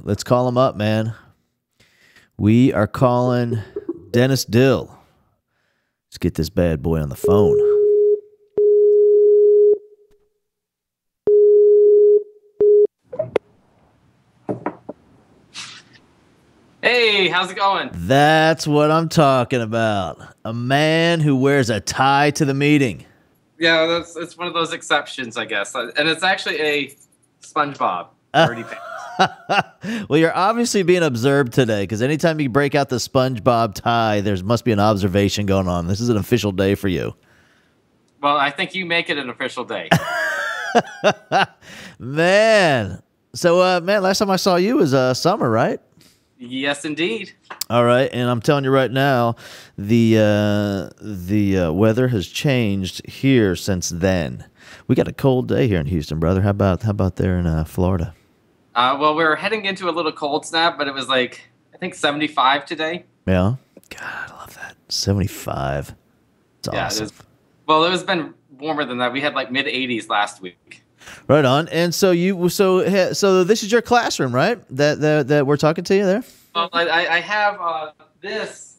Let's call him up, man. We are calling Dennis Dill. Let's get this bad boy on the phone. Hey, how's it going? That's what I'm talking about. A man who wears a tie to the meeting. Yeah, it's one of those exceptions, I guess. And it's actually a SpongeBob. Already famous. Well, you're obviously being observed today, because anytime you break out the SpongeBob tie, there must be an observation going on. This is an official day for you. Well, I think you make it an official day. Man. So, man, last time I saw you was summer, right? Yes, indeed. All right, and I'm telling you right now, the weather has changed here since then. We got a cold day here in Houston, brother. How about there in Florida? Well, we're heading into a little cold snap, but it was like, I think 75 today. Yeah? God, I love that. 75. It's awesome. It has been warmer than that. We had like mid-80s last week. Right on. And so so this is your classroom, right? That we're talking to you there? Well, I have this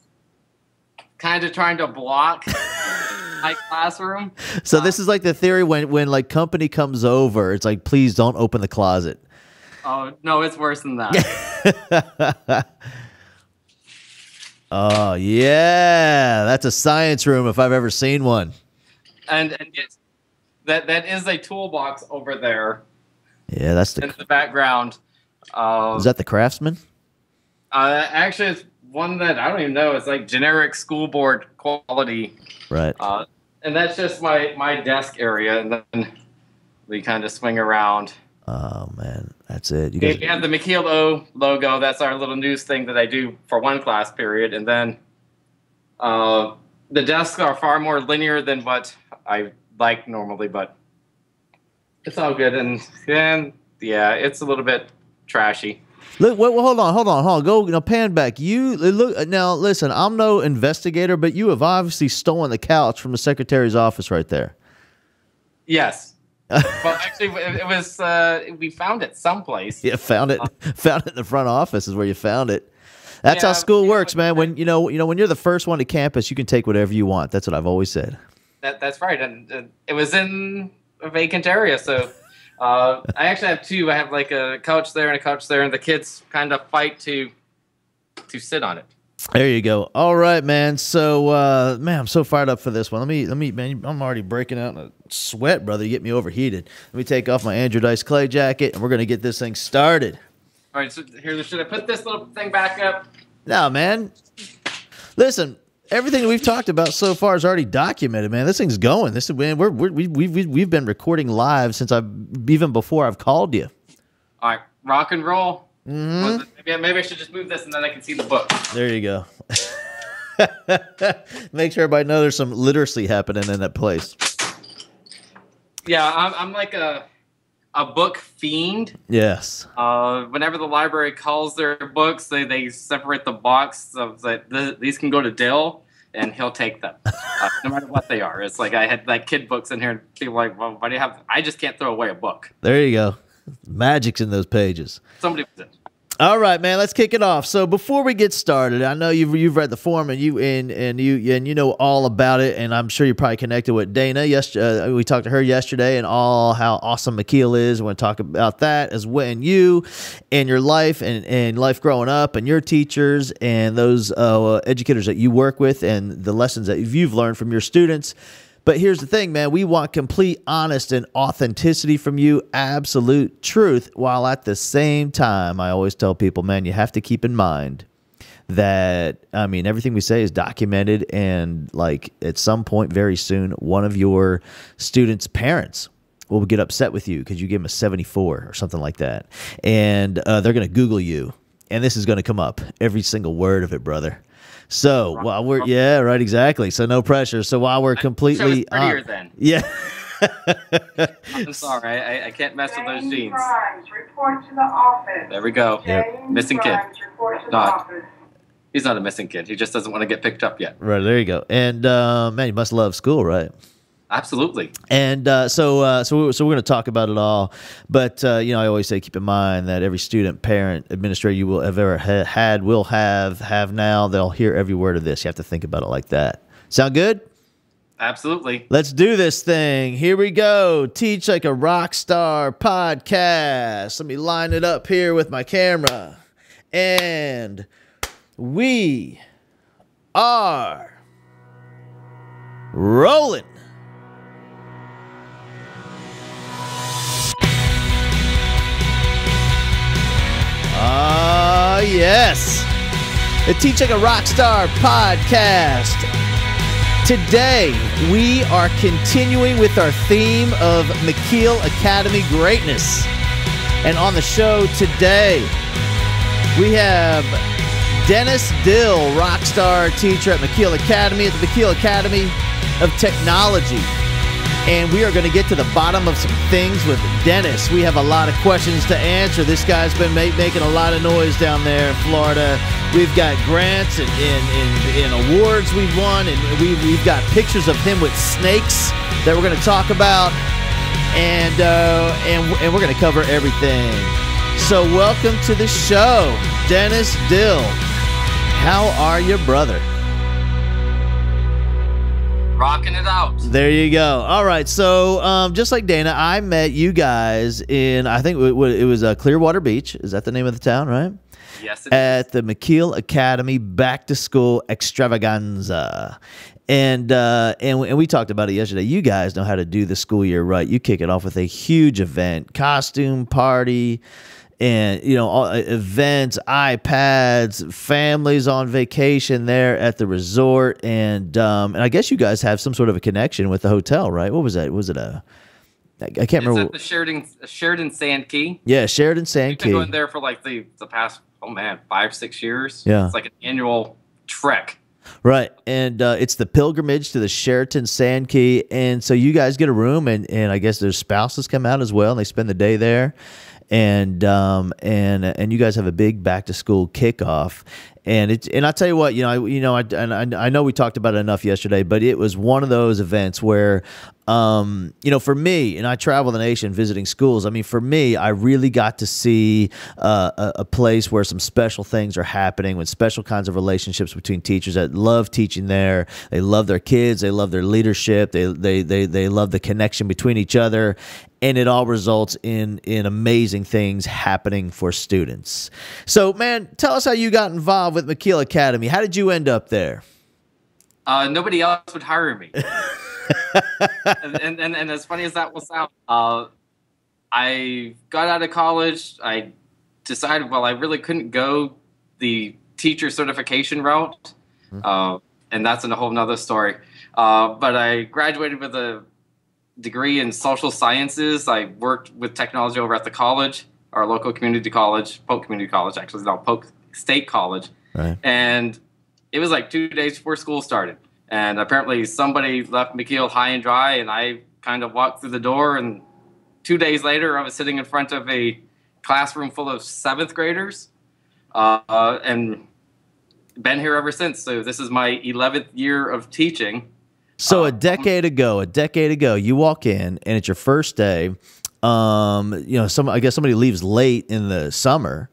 kind of trying to block my classroom. So this is like the theory when like company comes over, it's like, please don't open the closet. Oh, no, it's worse than that. Oh, yeah. That's a science room if I've ever seen one. And yes, that is a toolbox over there. Yeah, that's in the background. Is that the Craftsman? Actually, it's one that I don't even know. It's like generic school board quality. Right. And that's just my desk area, and then we kind of swing around. Oh man, that's it. You guys have the McKeel O logo. That's our little news thing that I do for one class period, and then the desks are far more linear than what I like normally, but it's all good. And yeah, it's a little bit trashy. Look, well, hold on. Go, pan back. You look now. Listen, I'm no investigator, but you have obviously stolen the couch from the secretary's office right there. Yes. Well, actually, it was we found it someplace. Yeah, found it in the front office is where you found it. That's how school works, man. When when you're the first one to campus, you can take whatever you want. That's what I've always said. That's right, and it was in a vacant area, so I actually have two. I have like a couch there and a couch there, and the kids kind of fight to sit on it. There you go. All right, man. So, man, I'm so fired up for this one. Let me, man, I'm already breaking out in a sweat, brother. You get me overheated. Let me take off my Andrew Dice Clay jacket, and we're going to get this thing started. All right, so here, should I put this little thing back up? No, man. Listen, everything that we've talked about so far is already documented, man. This thing's going. This is, man, we've been recording live since even before I've called you. All right, rock and roll. Mm-hmm. Maybe I should just move this and then I can see the book. There you go. Make sure everybody knows there's some literacy happening in that place. Yeah, I'm like a book fiend. Yes. Whenever the library calls their books, they separate the box of these can go to Dill, and he'll take them, no matter what they are. It's like I had like kid books in here, and people are like, well, why do you have? I just can't throw away a book. There you go. Magic's in those pages. Somebody was it. All right, man. Let's kick it off. So before we get started, I know you've read the forum and you know all about it, and I'm sure you're probably connected with Dana. We talked to her yesterday and all how awesome McKeel is. We want to talk about that as well, and you and your life and life growing up, and your teachers and those educators that you work with, and the lessons that you've learned from your students. But here's the thing, man. We want complete, honest, and authenticity from you, absolute truth, while at the same time, I always tell people, man, you have to keep in mind that, I mean, everything we say is documented, and like at some point very soon, one of your students' parents will get upset with you because you give them a 74 or something like that. And they're going to Google you, and this is going to come up, every single word of it, brother. So while we're right, exactly. So no pressure. So while we're completely prettier then. Yeah. I'm sorry, I can't mess with those jeans. Report to the office. There we go. Yep. Missing kid. Report to the Not. office. He's not a missing kid. He just doesn't want to get picked up yet. Right, there you go. And man, you must love school, right? Absolutely. And so we're going to talk about it all. But I always say, keep in mind that every student, parent, administrator you will have ever had, will have now. They'll hear every word of this. You have to think about it like that. Sound good? Absolutely. Let's do this thing. Here we go. Teach Like a Rock Star podcast. Let me line it up here with my camera. And we are rolling. Yes. The Teach Like a Rock Star podcast. Today, we are continuing with our theme of McKeel Academy greatness. And on the show today, we have Dennis Dill, Rockstar teacher at McKeel Academy, at the McKeel Academy of Technology. And we are going to get to the bottom of some things with Dennis. We have a lot of questions to answer. This guy's been making a lot of noise down there in Florida. We've got grants and awards we've won, and we've got pictures of him with snakes that we're going to talk about, and we're going to cover everything. So welcome to the show, Dennis Dill. How are you, brother? Rocking it out. There you go. All right. So just like Dana, I met you guys in, I think it was Clearwater Beach. Is that the name of the town, right? Yes, it At the McKeel Academy Back to School Extravaganza. And we talked about it yesterday. You guys know how to do the school year right. You kick it off with a huge event, costume party, and all events, iPads, families on vacation there at the resort, and I guess you guys have some sort of a connection with the hotel, right? What was that? Was it I can't remember. It's at the Sheridan Sand Key. Yeah, Sheridan Sand Key. We've been going there for like the past 5-6 years. Yeah, it's like an annual trek. Right, and it's the pilgrimage to the Sheraton Sand Key, and so you guys get a room, and I guess their spouses come out as well, and they spend the day there. And you guys have a big back to school kickoff, and I tell you what, I know we talked about it enough yesterday, but it was one of those events where, for me, and I travel the nation visiting schools. I mean, for me, I really got to see a place where some special things are happening, with special kinds of relationships between teachers that love teaching there. They love their kids. They love their leadership. They love the connection between each other. And it all results in amazing things happening for students. So, man, tell us how you got involved with McKeel Academy. How did you end up there? Nobody else would hire me. and as funny as that will sound, I got out of college. I decided, I really couldn't go the teacher certification route. And that's a whole nother story. But I graduated with a degree in social sciences. I worked with technology over at the college, our local community college, Polk Community College, actually, no, Polk State College. Right. And it was like 2 days before school started. And apparently somebody left McKeel high and dry, and I kind of walked through the door, and 2 days later I was sitting in front of a classroom full of 7th graders, and been here ever since. So this is my 11th year of teaching. So a decade ago, you walk in and it's your first day. I guess somebody leaves late in the summer,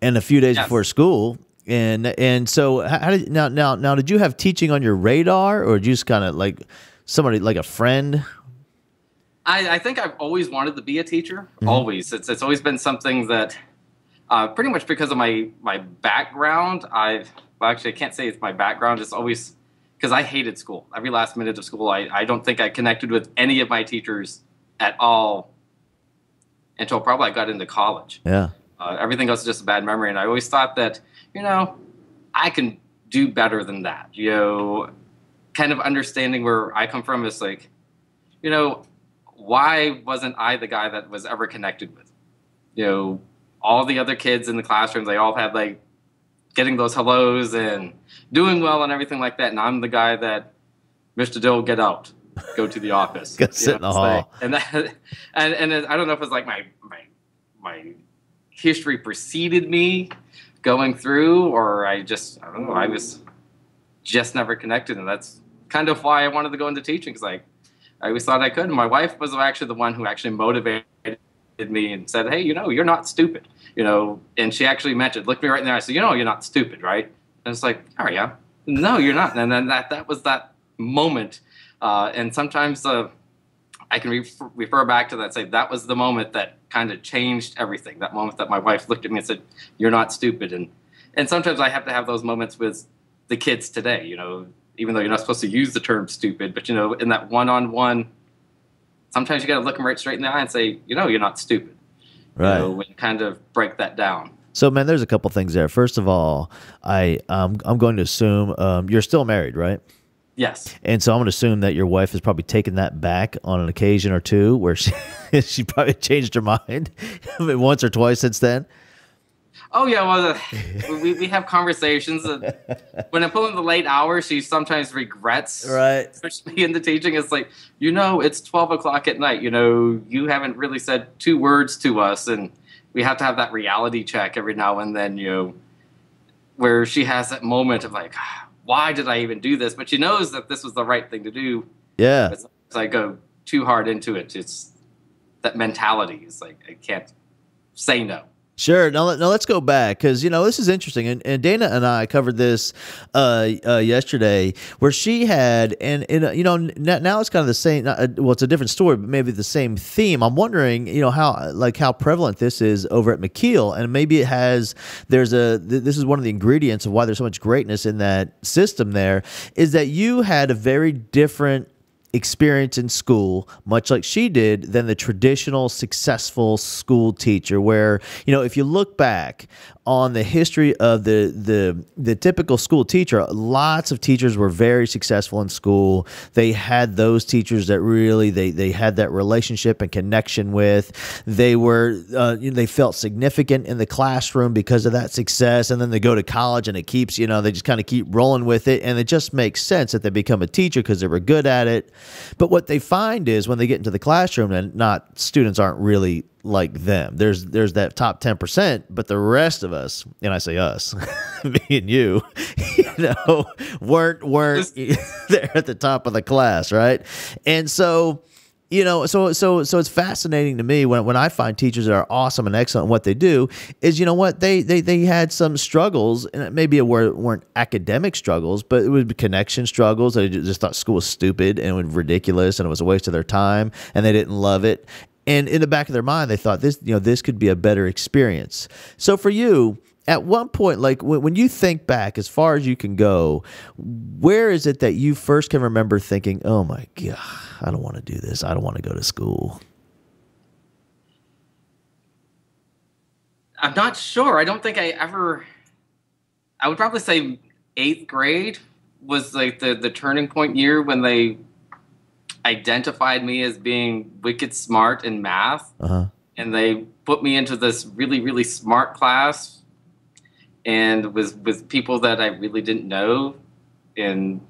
and a few days before school. And so how did now did you have teaching on your radar, or did you just kind of like somebody, like a friend? I think I've always wanted to be a teacher. Mm-hmm. Always. It's always been something that pretty much because of my background. I can't say it's my background. It's always because I hated school. Every last minute of school, I don't think I connected with any of my teachers at all until probably I got into college. Yeah. Everything else is just a bad memory. And I always thought that, I can do better than that. Kind of understanding where I come from is like, why wasn't I the guy that was ever connected with? All the other kids in the classrooms, they all had like getting those hellos and doing well and everything like that. And I'm the guy that, Mr. Dill, get out, go to the office. Go sit in the hall. And I don't know if it's like my history preceded me going through, or I don't know, I was just never connected. And that's kind of why I wanted to go into teaching, because I always thought I could. And my wife was actually the one who actually motivated me and said, hey, you're not stupid. And she actually mentioned, looked me right in the eye. I said, you're not stupid, right? And it's like, oh yeah, no, you're not. And then that was that moment. And sometimes I can refer back to that, say that was the moment that kind of changed everything. That moment that my wife looked at me and said, you're not stupid. And sometimes I have to have those moments with the kids today, even though you're not supposed to use the term stupid, but in that one-on-one, sometimes you got to look them right straight in the eye and say, you're not stupid. Right. And kind of break that down. So, man, there's a couple things there. First of all, I'm going to assume you're still married, right? Yes. And so I'm going to assume that your wife has probably taken that back on an occasion or two where she probably changed her mind once or twice since then. Oh, yeah. Well, we have conversations. When I pull in the late hours, she sometimes regrets. Right. Especially in the teaching. It's like, it's 12 o'clock at night. You haven't really said 2 words to us. And we have to have that reality check every now and then, where she has that moment of like, why did I even do this? But she knows that this was the right thing to do. Yeah. As I go too hard into it, it's that mentality. It's like, I can't say no. Sure. Now let's go back because, this is interesting. And Dana and I covered this yesterday where she had, and now it's kind of the same. Well, it's a different story, but maybe the same theme. I'm wondering, how prevalent this is over at McKeel. And maybe this is one of the ingredients of why there's so much greatness in that system there is that you had a very different experience in school, much like she did, than the traditional successful school teacher, where, if you look back on the history of the typical school teacher, lots of teachers were very successful in school. They had those teachers that really they had that relationship and connection with. They were they felt significant in the classroom because of that success, and then they go to college and it keeps they just kind of keep rolling with it, and it just makes sense that they become a teacher because they were good at it. But what they find is when they get into the classroom, and students aren't really like them. There's that top 10%, but the rest of us, and I say us, me and you, weren't there at the top of the class, right? And so, so it's fascinating to me when I find teachers that are awesome and excellent at what they do is, they had some struggles, and maybe it weren't academic struggles, but it was connection struggles. They just thought school was stupid and it was ridiculous and it was a waste of their time and they didn't love it. And in the back of their mind, they thought this could be a better experience. So for you, at one point, like when you think back as far as you can go, where is it that you first can remember thinking, oh my God, I don't want to do this. I don't want to go to school. I'm not sure. I don't think I would probably say 8th grade was like the turning point year when they identified me as being wicked smart in math. Uh-huh. And they put me into this really, really smart class and with people that I really didn't know. And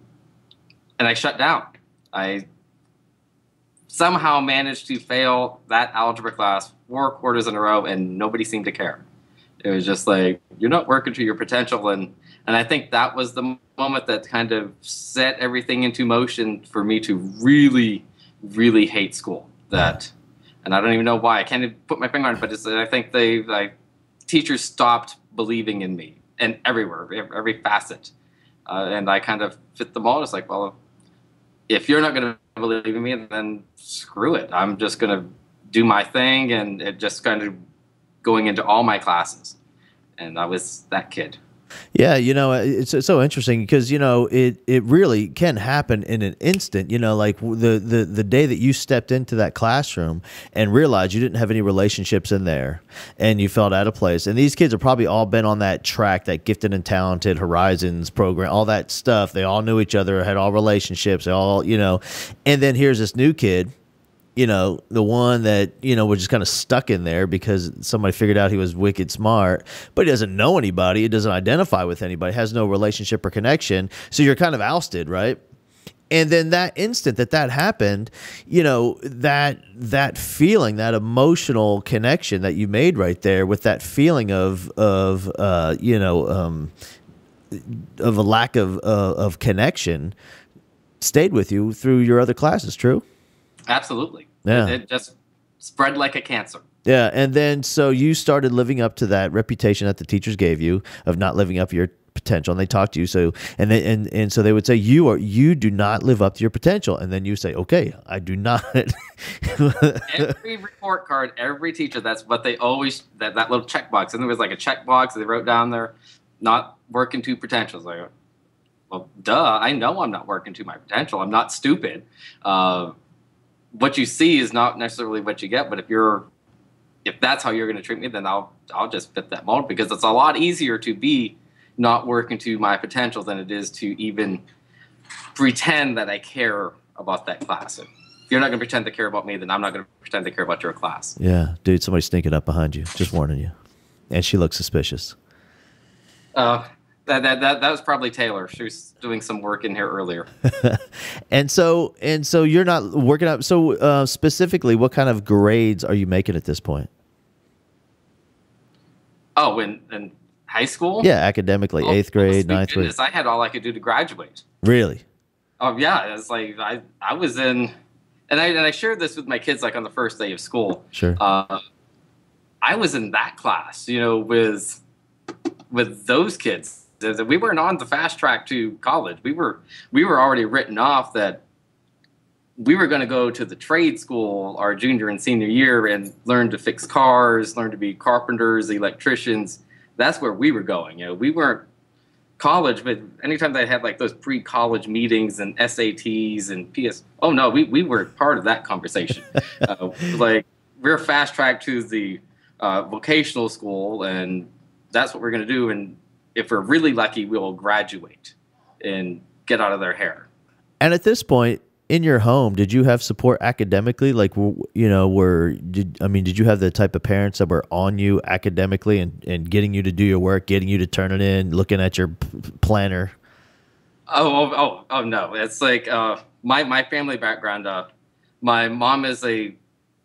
I shut down. I somehow managed to fail that algebra class 4 quarters in a row, and nobody seemed to care. It was just like, you're not working to your potential. And I think that was the moment that kind of set everything into motion for me to really, really hate school. And I don't even know why. I can't even put my finger on it, but I think teachers stopped believing in me, and everywhere, every facet. And I kind of fit the mold. It's like, well, if you're not going to believe in me, then screw it. I'm just going to do my thing, and it just kind of going into all my classes. And I was that kid. Yeah, it's so interesting because, it really can happen in an instant, like the day that you stepped into that classroom and realized you didn't have any relationships in there and you felt out of place. And these kids have probably all been on that track, that Gifted and Talented Horizons program, all that stuff. They all knew each other, had all relationships, they all, and then here's this new kid, the one that, was just kind of stuck in there because somebody figured out he was wicked smart, but he doesn't know anybody. He doesn't identify with anybody, has no relationship or connection. So you're kind of ousted, right? And then that instant that happened, that feeling, that emotional connection that you made right there with that feeling of a lack of connection stayed with you through your other classes, true? Absolutely. Yeah. It just spread like a cancer. Yeah, and then so you started living up to that reputation that the teachers gave you of not living up to your potential, and they talked to you. So and so they would say you do not live up to your potential, and then you say, okay, I do not. Every report card, every teacher, that's what they always that little checkbox, and there was like a checkbox they wrote down there, not working to potential. It's like, well, duh, I know I'm not working to my potential. I'm not stupid. What you see is not necessarily what you get, but if that's how you're going to treat me, then I'll just fit that mold, because it's a lot easier to be not working to my potential than it is to even pretend that I care about that class. If you're not going to pretend to care about me, then I'm not going to pretend to care about your class. Yeah, dude, somebody's sneaking up behind you. Just warning you. And she looks suspicious. That was probably Taylor. She was doing some work in here earlier. And so you're not working out. So specifically, what kind of grades are you making at this point? Oh, in high school? Yeah, academically, 8th grade, 9th grade. I had all I could do to graduate. Really? Oh yeah, it's like I was in, and I shared this with my kids like on the first day of school. Sure. I was in that class, with those kids. We weren't on the fast track to college. We were already written off that we were going to go to the trade school our junior and senior year and learn to fix cars, learn to be carpenters, electricians. That's where we were going. We weren't college, but anytime they had like those pre-college meetings and SATs and PS, oh no, we were part of that conversation. Like we're fast tracked to the vocational school, and that's what we're going to do. And if we're really lucky, we will graduate and get out of their hair. And at this point in your home, did you have support academically? Like, did you have the type of parents that were on you academically and getting you to do your work, getting you to turn it in, looking at your planner? Oh no. It's like, my family background, my mom is a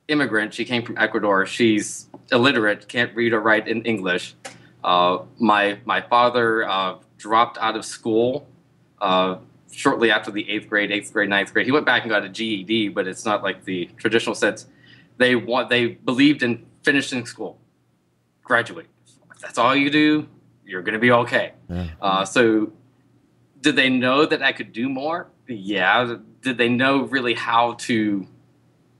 immigrant. She came from Ecuador. She's illiterate, can't read or write in English. My father dropped out of school shortly after the 8th grade, 9th grade. He went back and got a GED, but it's not like the traditional sense. They believed in finishing school, graduate. If that's all you do, you're going to be okay. Yeah. So did they know that I could do more? Yeah. Did they know really how to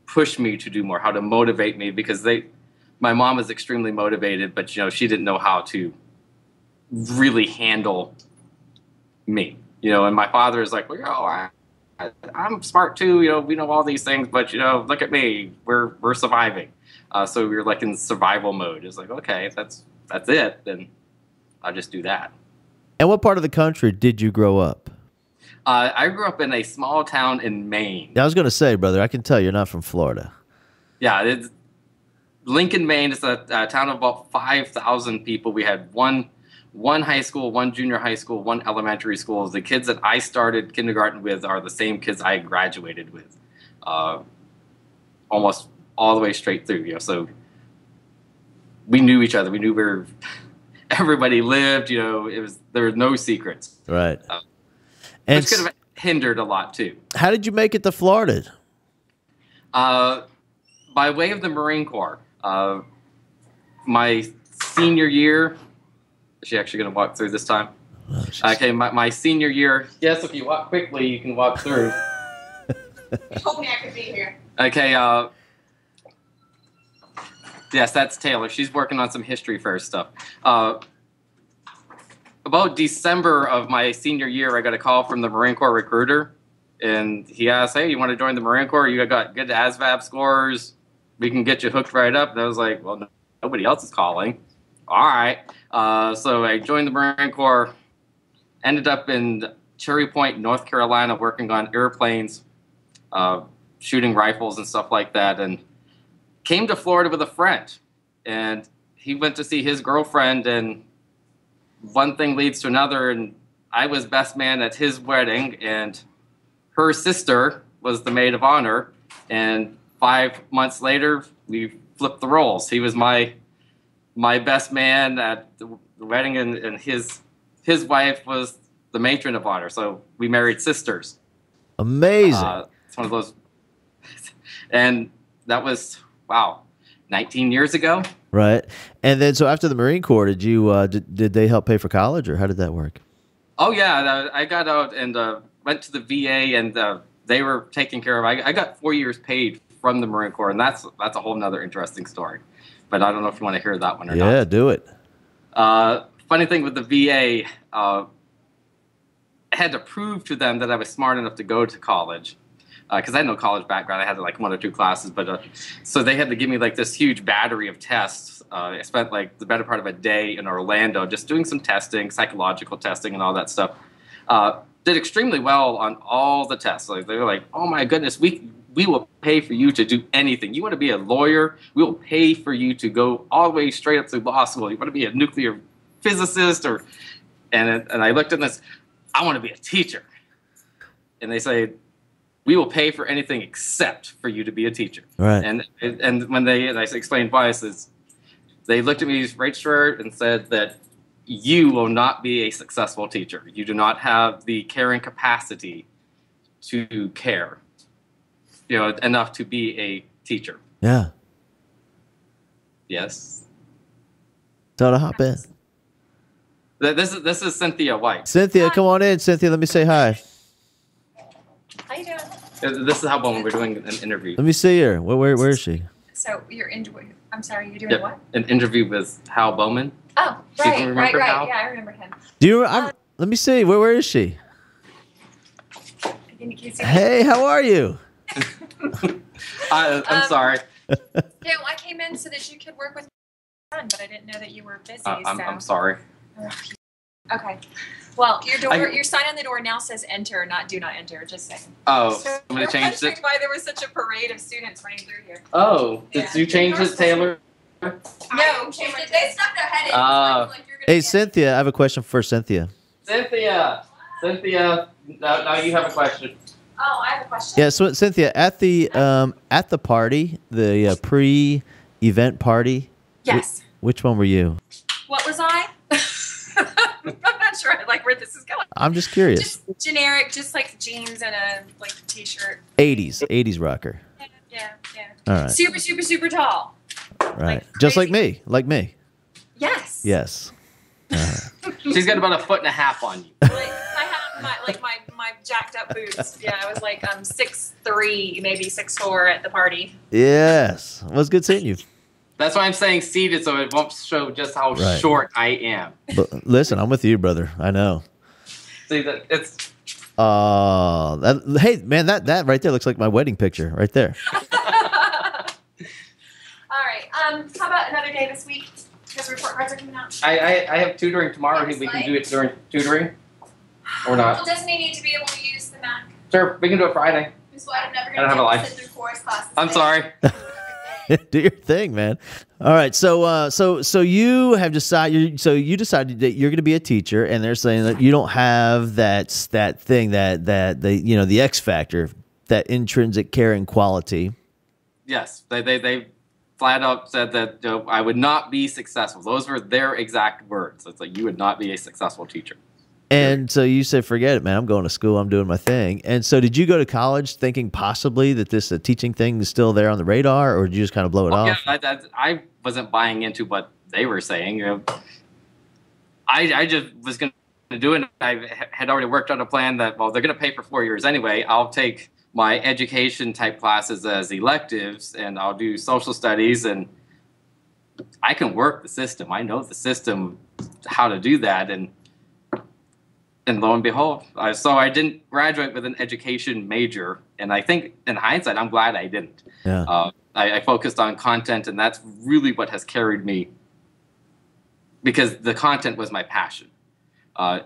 push me to do more, how to motivate me? Because my mom is extremely motivated, but she didn't know how to really handle me. And my father is like, well, I'm smart too. We know all these things, but look at me. We're surviving. So we were like in survival mode. It's like, okay, that's it. Then I'll just do that. And what part of the country did you grow up? I grew up in a small town in Maine. Yeah, I was going to say, brother, I can tell you're not from Florida. Yeah, it's Lincoln, Maine. It's a town of about 5,000 people. We had one high school, one junior high school, one elementary school. The kids that I started kindergarten with are the same kids I graduated with, almost all the way straight through. So we knew each other. We knew where everybody lived. There were no secrets. Right. Which could have hindered a lot too. How did you make it to Florida? By way of the Marine Corps. My senior year. Is she actually going to walk through this time? Oh, okay, my senior year. Yes, if you walk quickly, you can walk through. He told me I could be here. Okay, yes, that's Taylor. She's working on some history fair stuff. About December of my senior year, I got a call from the Marine Corps recruiter, and he asked, hey, you want to join the Marine Corps? You got good ASVAB scores. We can get you hooked right up. And I was like, well, nobody else is calling. All right. So I joined the Marine Corps, ended up in Cherry Point, North Carolina, working on airplanes, shooting rifles and stuff like that, and came to Florida with a friend. And he went to see his girlfriend, and one thing leads to another, and I was best man at his wedding, and her sister was the maid of honor, and 5 months later, we flipped the roles. He was my best man at the wedding, and his wife was the matron of honor. So we married sisters. Amazing. It's one of those. And that was, wow, 19 years ago. Right. And then, so after the Marine Corps, did you did they help pay for college, or how did that work? Oh yeah, I got out and went to the VA, and they were taking care of. I got 4 years paid from the Marine Corps, and that's a whole nother interesting story. But I don't know if you want to hear that one or not. Yeah, do it. Funny thing with the VA, I had to prove to them that I was smart enough to go to college. Because I had no college background. I had like 1 or 2 classes, but so they had to give me like this huge battery of tests. I spent like the better part of a day in Orlando just doing some testing, psychological testing and all that stuff. Did extremely well on all the tests. Like, they were like, oh my goodness, we will pay for you to do anything. You want to be a lawyer? We will pay for you to go all the way straight up to law school. You want to be a nuclear physicist? And I looked at this, I want to be a teacher. And they say, we will pay for anything except for you to be a teacher. Right. And when I explained why, they looked at me right straight and said that you will not be a successful teacher. You do not have the caring capacity to care, enough to be a teacher. Yeah. Yes. So to hop in. This is Cynthia White. Cynthia, come on in. Cynthia, let me say hi. How you doing? This is how we're doing an interview. Let me see her. Where is she? So I'm sorry, you're doing what? An interview with Hal Bowman. Oh, Do you right. remember Hal? Yeah, I remember him. Do you? Let me see. Where is she? Hey, how are you? I'm sorry. No, I came in so that you could work with my son, but I didn't know that you were busy. I'm sorry. Okay. Well, your sign on the door now says enter, not do not enter. Just saying. Oh, So I'm going to change it. why there was such a parade of students running through here. Oh, did you change it, Taylor? No, they stuck their head in. Like you're gonna Hey, Cynthia, I have a question for Cynthia. Cynthia, now you have a question. Oh, I have a question. Yeah, so Cynthia, at the party, the pre-event party. Yes. Which one were you? What was I? I'm not sure I like where this is going. I'm just curious. Just generic, just like jeans and a like t-shirt. 80s rocker. Yeah. All right. Super tall. Right. Like Just like crazy. me. Yes. Yes. She's got about 1.5 feet on you. Like I had my jacked up boots. Yeah, I was like 6'3", maybe 6'4" at the party. Yes. Well, it's good seeing you. That's why I'm saying seated, so it won't show just how short I am. But listen, I'm with you, brother. I know. See, that it's. Hey, man, that right there looks like my wedding picture right there. All right. How about another day this week? Because report cards are coming out. I have tutoring tomorrow. We can do it during tutoring, or not. Well, doesn't he need to be able to use the Mac? Sure, we can do it Friday. That's why I'm never I don't have a going to life. sit through chorus classes. I'm sorry. Do your thing, man. All right, so you have decided. You decided that you're going to be a teacher, and they're saying that you don't have that thing that the X factor, that intrinsic caring quality. Yes, they flat out said that I would not be successful. Those were their exact words. It's like you would not be a successful teacher. And so you said, forget it, man. I'm going to school. I'm doing my thing. And so did you go to college thinking possibly that this teaching thing is still there on the radar, or did you just kind of blow it off? Yeah, I wasn't buying into what they were saying. I just was going to do it. I had already worked out a plan that, well, they're going to pay for 4 years anyway. I'll take my education type classes as electives, and I'll do social studies, and I can work the system. I know the system, how to do that, and lo and behold, so I didn't graduate with an education major, and I think in hindsight, I'm glad I didn't. Yeah. I focused on content, and that's really what has carried me, because the content was my passion.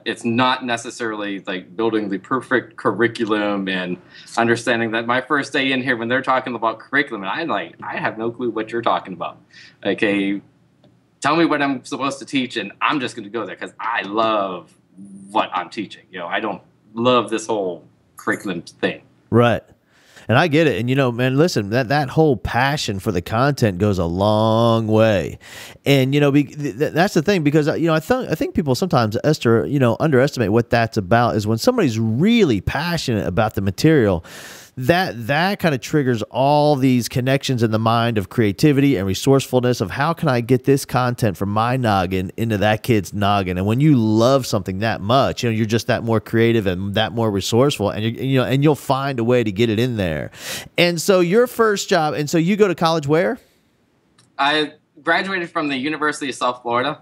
It's not necessarily like building the perfect curriculum and understanding that my first day in here when they're talking about curriculum, and I have no clue what you're talking about. Okay, tell me what I'm supposed to teach, and I'm just going to go there because I love what I'm teaching. I don't love this whole curriculum thing. Right. And I get it. And, man, listen, that whole passion for the content goes a long way. And, that's the thing, because, I think people sometimes, underestimate what that's about. Is when somebody's really passionate about the material, that kind of triggers all these connections in the mind of creativity and resourcefulness of how can I get this content from my noggin into that kid's noggin. And when you love something that much, you're just that more creative and that more resourceful, and and you'll find a way to get it in there. And so your first job, and so you go to college where? I graduated from the University of South Florida.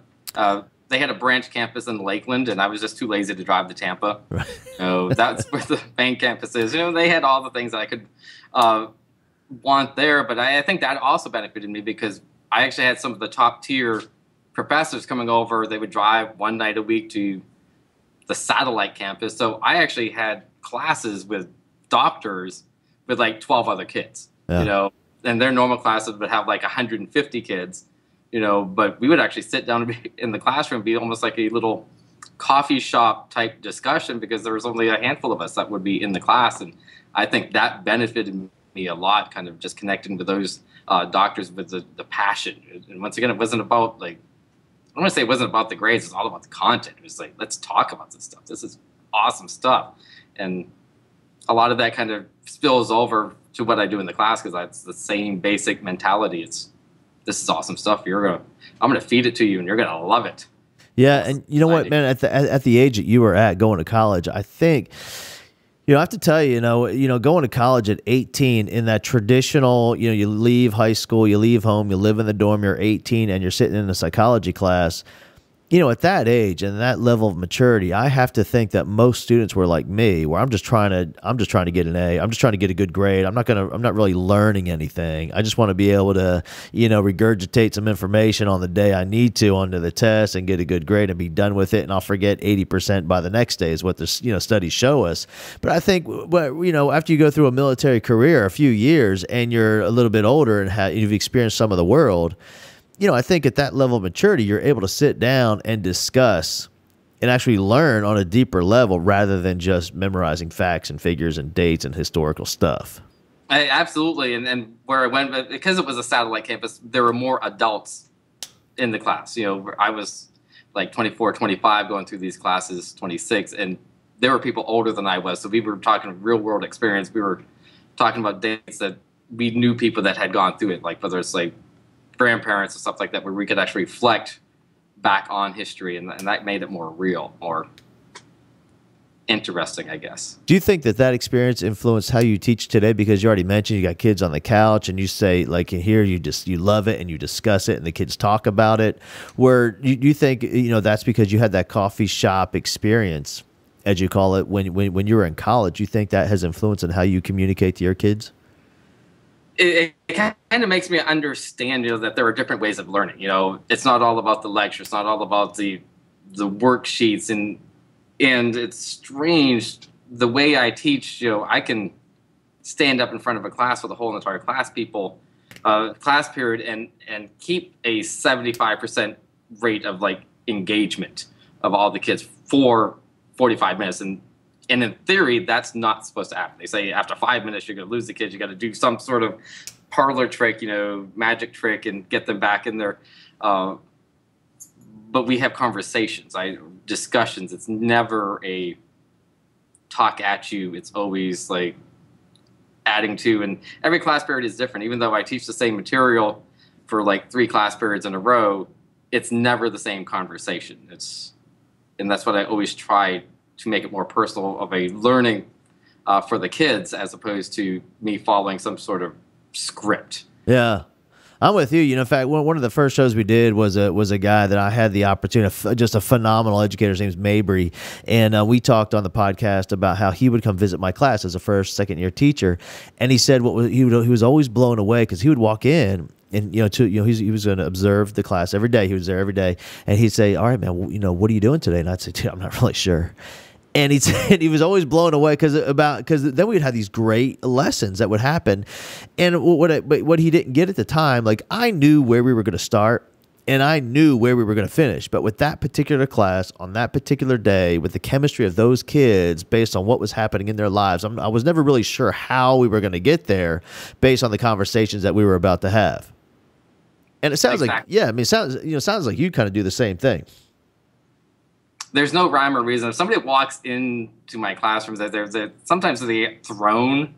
They had a branch campus in Lakeland, and I was just too lazy to drive to Tampa. Right. So that's where the main campus is. They had all the things that I could want there, but I think that also benefited me because I actually had some of the top tier professors coming over. They would drive one night a week to the satellite campus. So I actually had classes with doctors with like 12 other kids, and their normal classes would have like 150 kids. But we would actually sit down in the classroom, be almost like a little coffee shop type discussion because there was only a handful of us that would be in the class. And I think that benefited me a lot, kind of just connecting with those doctors with the passion. And once again, it wasn't about I don't want to say it wasn't about the grades. It's all about the content. It was like, let's talk about this stuff. This is awesome stuff. And a lot of that kind of spills over to what I do in the class because that's the same basic mentality. This is awesome stuff. I'm going to feed it to you, and you're going to love it. Yeah, and you know what, man? At the age that you were at, going to college, I think, I have to tell you, going to college at 18 in that traditional, you leave high school, you leave home, you live in the dorm, you're 18, and you're sitting in a psychology class. At that age and that level of maturity, I have to think that most students were like me, where I'm just trying to get an A. I'm just trying to get a good grade. I'm not really learning anything. I just want to be able to, regurgitate some information on the day I need to onto the test and get a good grade and be done with it. And I'll forget 80% by the next day is what the studies show us. But I think, after you go through a military career, a few years, and you're a little bit older and you've experienced some of the world. I think at that level of maturity, you're able to sit down and discuss and actually learn on a deeper level rather than just memorizing facts and figures and dates and historical stuff. Absolutely. And where I went, because it was a satellite campus, there were more adults in the class. I was like 24, 25 going through these classes, 26, and there were people older than I was. So we were talking real world experience. We were talking about dates that we knew people that had gone through it, like whether it's like grandparents and stuff like that, where we could actually reflect back on history, and that made it more real, more interesting, I guess. Do you think that experience influenced how you teach today? Because you already mentioned you got kids on the couch, and you say, like, in here, you love it and you discuss it, and the kids talk about it. Where you think that's because you had that coffee shop experience, as you call it, when you were in college. You think that has influence on how you communicate to your kids? It kind of makes me understand, that there are different ways of learning. It's not all about the lecture. It's not all about the worksheets. And it's strange the way I teach. I can stand up in front of a class with a whole entire class class period and keep a 75% rate of engagement of all the kids for 45 minutes. And in theory, that's not supposed to happen. They say after 5 minutes, you're going to lose the kids. You got to do some sort of parlor trick, magic trick, and get them back in there. But we have conversations, discussions. It's never a talk at you. It's always like adding to. And every class period is different. Even though I teach the same material for 3 class periods in a row, it's never the same conversation. And that's what I always try to make it more personal of a learning for the kids, as opposed to me following some sort of script. Yeah, I'm with you. In fact, one of the first shows we did was a guy that I had the opportunity, just a phenomenal educator. His name's Mabry, and we talked on the podcast about how he would come visit my class as a first, second year teacher, and he said he was always blown away because he would walk in. And he was going to observe the class every day. He was there every day, and he'd say, "All right, man, what are you doing today?" And I'd say, "Dude, I'm not really sure." And he was always blown away because then we'd have these great lessons that would happen, and what he didn't get at the time, I knew where we were going to start, and I knew where we were going to finish. But with that particular class on that particular day, with the chemistry of those kids, based on what was happening in their lives, I was never really sure how we were going to get there, based on the conversations that we were about to have. And it sounds exactly. sounds like you kind of do the same thing. There's no rhyme or reason. If somebody walks into my classrooms, sometimes they're thrown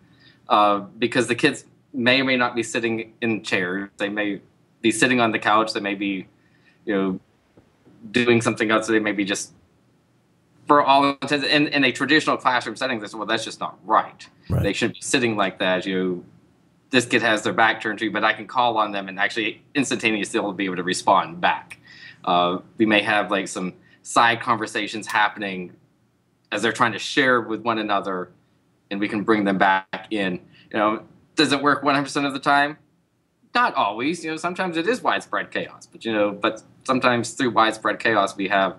because the kids may or may not be sitting in chairs. They may be sitting on the couch. They may be, doing something else. They may be just, for all intents, in a traditional classroom setting, they say, well, that's just not right. They shouldn't be sitting like that. This kid has their back turned to you, but I can call on them and actually instantaneously they'll be able to respond back. We may have like some side conversations happening as they're trying to share with one another, and we can bring them back in. Does it work 100% of the time? Not always. Sometimes it is widespread chaos, but sometimes through widespread chaos we have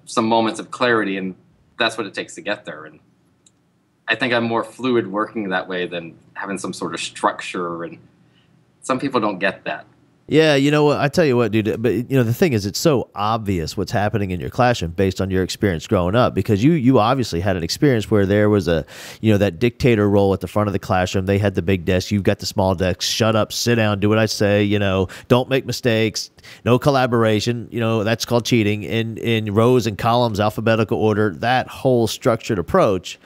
some moments of clarity, and that's what it takes to get there. And I think I'm more fluid working that way than having some sort of structure, and some people don't get that. Yeah, you know what? I tell you what, dude. But the thing is, it's so obvious what's happening in your classroom based on your experience growing up, because you obviously had an experience where there was that dictator role at the front of the classroom. They had the big desk. You've got the small desk. Shut up, sit down, do what I say. Don't make mistakes. No collaboration. That's called cheating. In rows and columns, alphabetical order. That whole structured approach.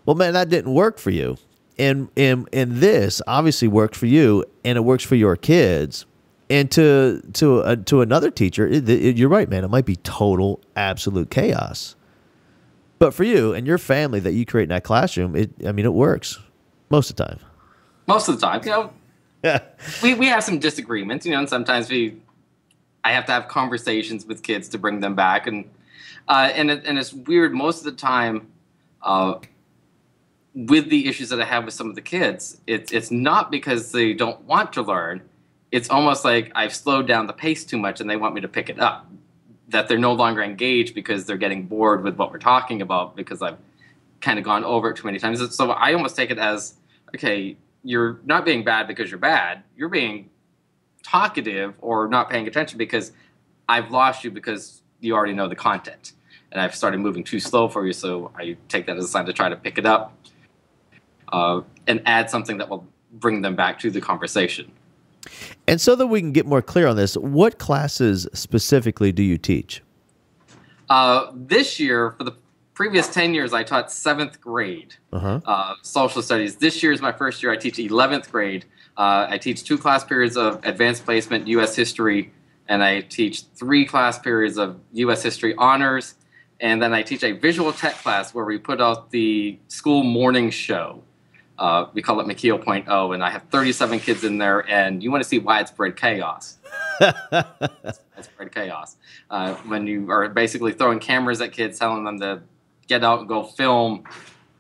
Well, man, that didn't work for you. And this obviously worked for you, and it works for your kids. And to another teacher, you're right, man. It might be total, absolute chaos. But for you and your family that you create in that classroom, it works most of the time. Most of the time, we have some disagreements, and sometimes I have to have conversations with kids to bring them back, and it's weird most of the time. With the issues that I have with some of the kids, it's not because they don't want to learn. It's almost like I've slowed down the pace too much and they want me to pick it up. That they're no longer engaged because they're getting bored with what we're talking about because I've kind of gone over it too many times. So I almost take it as, okay, you're not being bad because you're bad. You're being talkative or not paying attention because I've lost you because you already know the content. And I've started moving too slow for you, so I take that as a sign to try to pick it up and add something that will bring them back to the conversation. And so that we can get more clear on this, what classes specifically do you teach? This year, for the previous 10 years, I taught 7th grade social studies. This year is my first year. I teach 11th grade. I teach 2 class periods of advanced placement, U.S. history, and I teach 3 class periods of U.S. history honors. And then I teach a visual tech class where we put out the school morning show. We call it McKeel 0.0, and I have 37 kids in there, and you want to see widespread chaos. Widespread chaos. When you are basically throwing cameras at kids, telling them to get out and go film,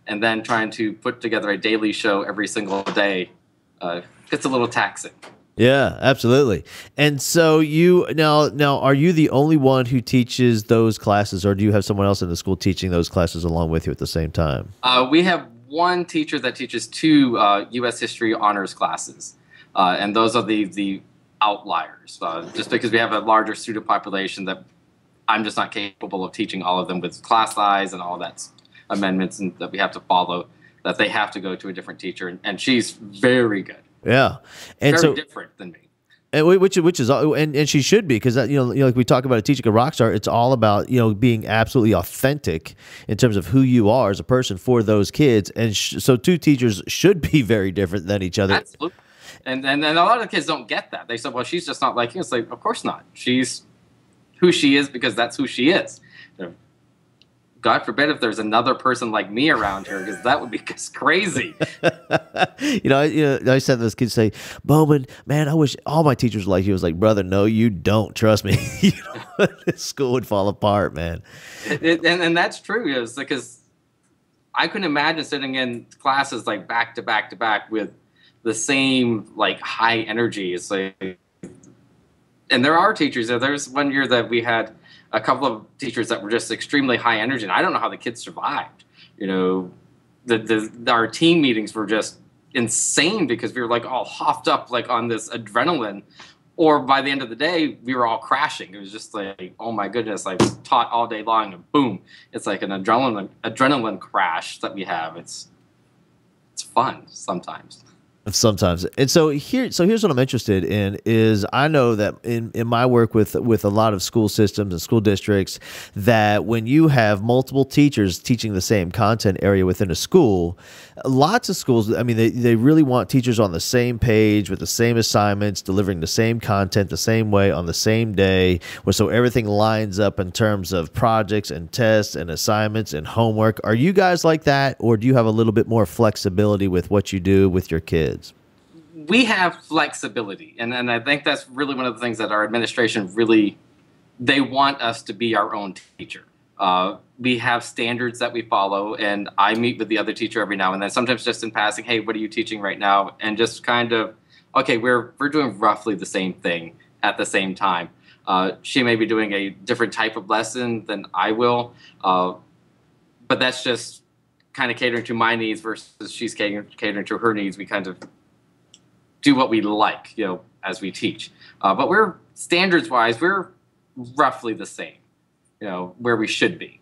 and then trying to put together a daily show every single day, it's a little taxing. Yeah, absolutely. And so you now are you the only one who teaches those classes, or do you have someone else in the school teaching those classes along with you at the same time? We have one teacher that teaches 2 U.S. history honors classes, and those are the outliers. Just because we have a larger student population, that I'm just not capable of teaching all of them with class size and all that amendments and that we have to follow. That they have to go to a different teacher, and she's very good. Yeah, and very so different than me. And which is and she should be, because like we talk about a teaching a rock star, it's all about being absolutely authentic in terms of who you are as a person for those kids, and so 2 teachers should be very different than each other. Absolutely, and a lot of the kids don't get that. They say, "Well, she's just not like you." It's like, of course not. She's who she is because that's who she is. God forbid if there's another person like me around here, because that would be just crazy. I said those kids say, Bowman, man, I wish all my teachers were like you. I was like, brother, no, you don't. Trust me. This school would fall apart, man. And that's true, is because I couldn't imagine sitting in classes like back to back to back with the same like high energy. It's like, and there are teachers. There's one year that we had a couple of teachers that were just extremely high energy, and I don't know how the kids survived. Our team meetings were just insane because we were like all hopped up like on this adrenaline, or by the end of the day we were all crashing. It was just like, oh my goodness, I taught all day long and boom, it's like an adrenaline crash that we have. It's fun sometimes. Sometimes. And so here's what I'm interested in is I know that in my work with a lot of school systems and school districts, that when you have multiple teachers teaching the same content area within a school, lots of schools, I mean, they really want teachers on the same page with the same assignments, delivering the same content the same way on the same day, so everything lines up in terms of projects and tests and assignments and homework. Are you guys like that, or do you have a little bit more flexibility with what you do with your kids? We have flexibility, and I think that's really one of the things that our administration really, they want us to be our own teacher. We have standards that we follow, and I meet with the other teacher every now and then, sometimes just in passing, hey, what are you teaching right now? And just kind of, okay, we're doing roughly the same thing at the same time. She may be doing a different type of lesson than I will, but that's just kind of catering to my needs versus she's catering to her needs. We kind of do what we like, as we teach. But we're standards-wise, we're roughly the same, where we should be.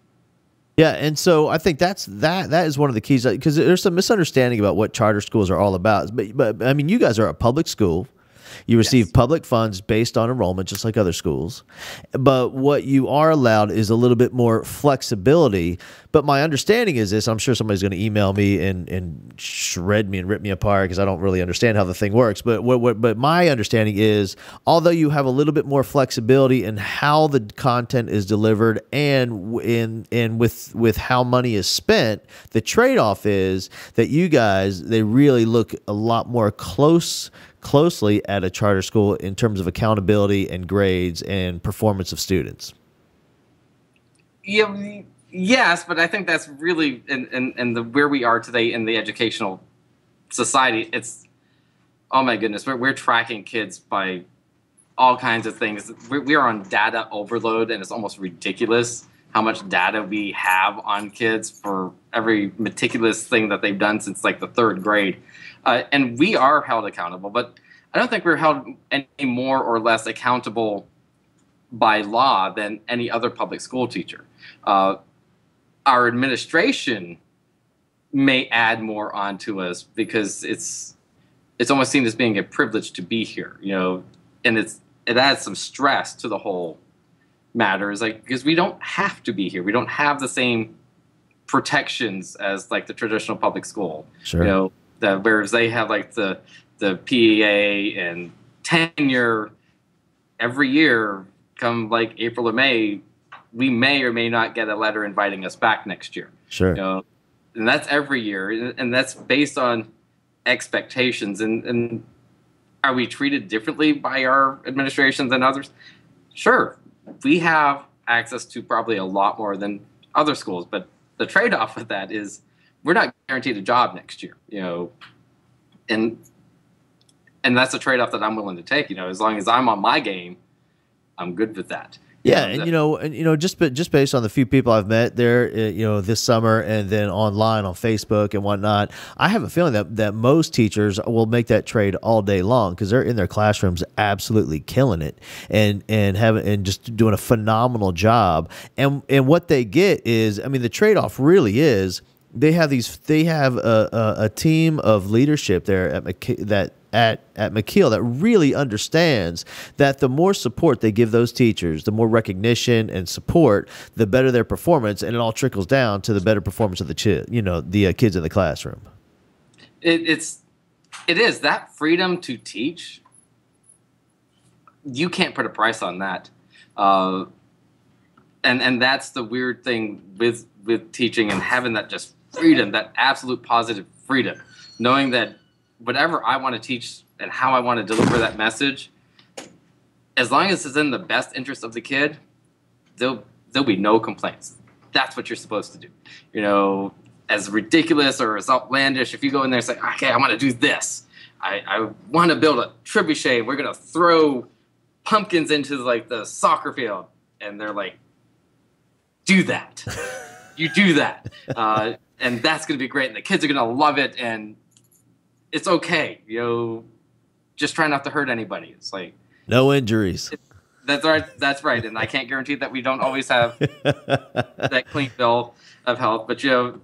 Yeah, and so I think that is one of the keys, because there's some misunderstanding about what charter schools are all about. But I mean, you guys are a public school. You receive public funds based on enrollment, just like other schools. But what you are allowed is a little bit more flexibility. But my understanding is this, I'm sure somebody's going to email me and shred me and rip me apart because I don't really understand how the thing works. But but my understanding is, although you have a little bit more flexibility in how the content is delivered and with how money is spent, the trade-off is that you guys, they really look a lot more closely at a charter school in terms of accountability and grades and performance of students. Yeah, yes, but I think that's really in the where we are today in the educational society. It's, oh my goodness, we're tracking kids by all kinds of things. We are on data overload, and it's almost ridiculous how much data we have on kids for every meticulous thing that they've done since like the third grade. And we are held accountable, but I don't think we're held any more or less accountable by law than any other public school teacher. Our administration may add more onto us because it's almost seen as being a privilege to be here, and it adds some stress to the whole matter. Is like, because we don't have to be here, we don't have the same protections as like the traditional public school. Sure. Whereas they have like the PEA and tenure every year, come like April or May, we may or may not get a letter inviting us back next year. Sure. And that's every year, and that's based on expectations. And are we treated differently by our administration than others? Sure. We have access to probably a lot more than other schools, but the trade-off with that is we're not guaranteed a job next year, and that's a trade-off that I'm willing to take. As long as I'm on my game, I'm good with that. Yeah, and just based on the few people I've met there, this summer, and then online on Facebook and whatnot, I have a feeling that most teachers will make that trade all day long because they're in their classrooms absolutely killing it and just doing a phenomenal job. And what they get is, I mean, the trade-off really is they have a team of leadership there at McKeel that really understands that the more support they give those teachers, the more recognition and support, the better their performance, and it all trickles down to the better performance of the kids in the classroom. It is that freedom to teach. You can't put a price on that, and that's the weird thing with teaching and having that just freedom, that absolute positive freedom, knowing that whatever I want to teach and how I want to deliver that message, as long as it's in the best interest of the kid, there'll be no complaints. That's what you're supposed to do. As ridiculous or as outlandish, if you go in there and say, okay, I want to do this. I want to build a trebuchet. We're going to throw pumpkins into like the soccer field. And they're like, do that. You do that. And that's going to be great. And the kids are going to love it. And it's okay, just try not to hurt anybody. It's like no injuries. That's right. And I can't guarantee that we don't always have that clean bill of health, but